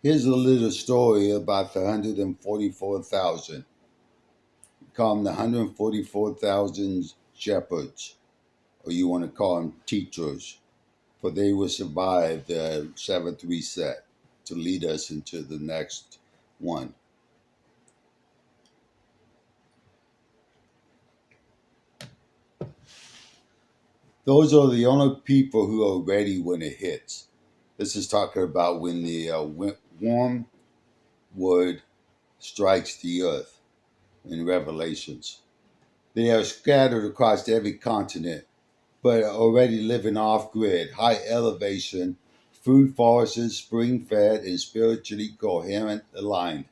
Here's a little story about the 144,000. We call them the 144,000 shepherds, or you want to call them teachers, for they will survive the seventh reset to lead us into the next one. Those are the only people who are ready when it hits. This is talking about when the warm wood strikes the earth in Revelations. They are scattered across every continent, but are already living off grid, high elevation, food forests, spring fed, and spiritually coherent aligned.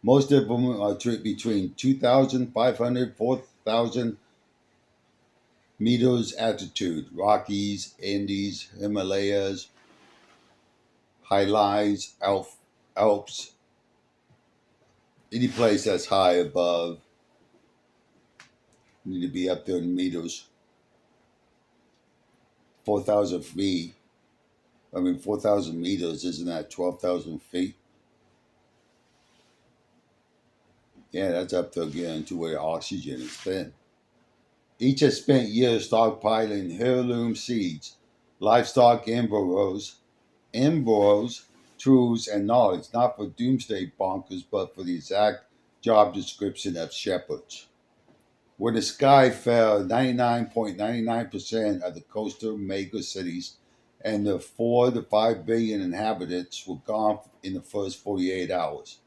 Most of them are between 2,500, 4,000 meters altitude, Rockies, Andes, Himalayas, Highlands, Alps, any place that's high above, you need to be up there in meters, 4,000 feet. 4,000 meters, isn't that 12,000 feet? Yeah, that's up there again to where oxygen is thin. Each has spent years stockpiling heirloom seeds, livestock embryos, tools, and knowledge, not for doomsday bonkers, but for the exact job description of shepherds. When the sky fell, 99.99% of the coastal mega cities and the 4 to 5 billion inhabitants were gone in the first 48 hours.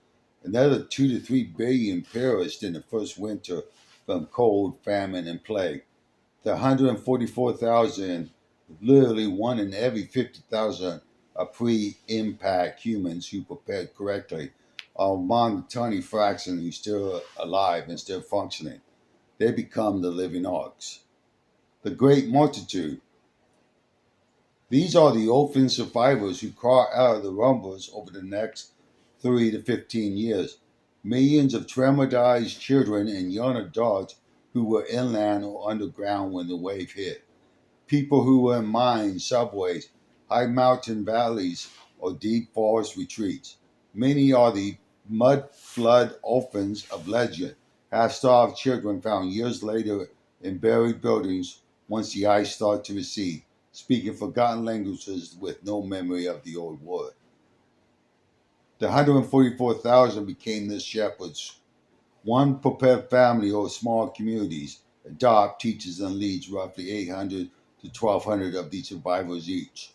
Another 2 to 3 billion perished in the first winter from cold, famine, and plague. The 144,000, literally one in every 50,000, are pre-impact humans who prepared correctly, are among the tiny fraction who still alive and still functioning. They become the living arcs. The great multitude. These are the orphan survivors who crawl out of the rumbles over the next 3 to 15 years. Millions of traumatized children and young adults who were inland or underground when the wave hit. People who were in mines, subways, high mountain valleys, or deep forest retreats. Many are the mud flood orphans of legend, half-starved children found years later in buried buildings once the ice started to recede, speaking forgotten languages with no memory of the old world. The 144,000 became the shepherds. One prepared family or small communities adopt, teaches, and leads roughly 800 to 1,200 of these survivors each.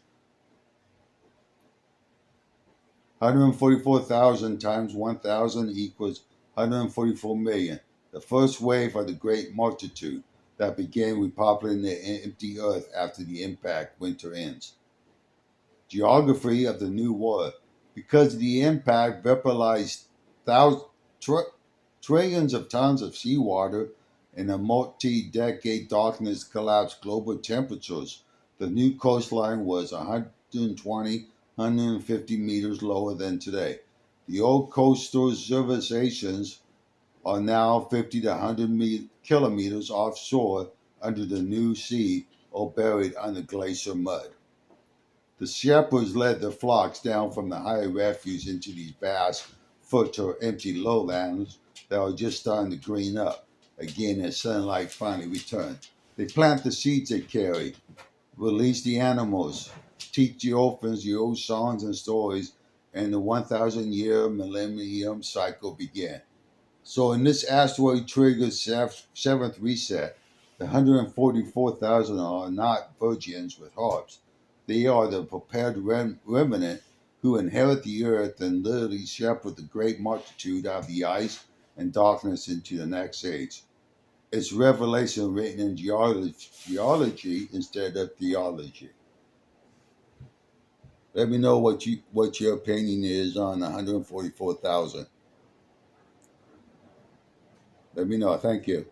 144,000 times 1,000 equals 144 million. The first wave of the great multitude that began repopulating the empty earth after the impact winter ends. Geography of the New World. Because of the impact vaporized trillions of tons of seawater and a multi-decade darkness collapsed global temperatures, the new coastline was 120, 150 meters lower than today. The old coastal civilizations are now 50 to 100 kilometers offshore under the new sea or buried under glacier mud. The shepherds led their flocks down from the higher refuge into these vast, fertile, empty lowlands that are just starting to green up again as sunlight finally returns. They plant the seeds they carry, release the animals, teach the orphans the old songs and stories, and the 1,000 year millennium cycle began. So, in this asteroid triggered seventh reset, the 144,000 are not virgins with harps. They are the prepared remnant who inherit the earth and literally shepherd the great multitude out of the ice and darkness into the next age. It's revelation written in geology instead of theology. Let me know what your opinion is on 144,000. Let me know. Thank you.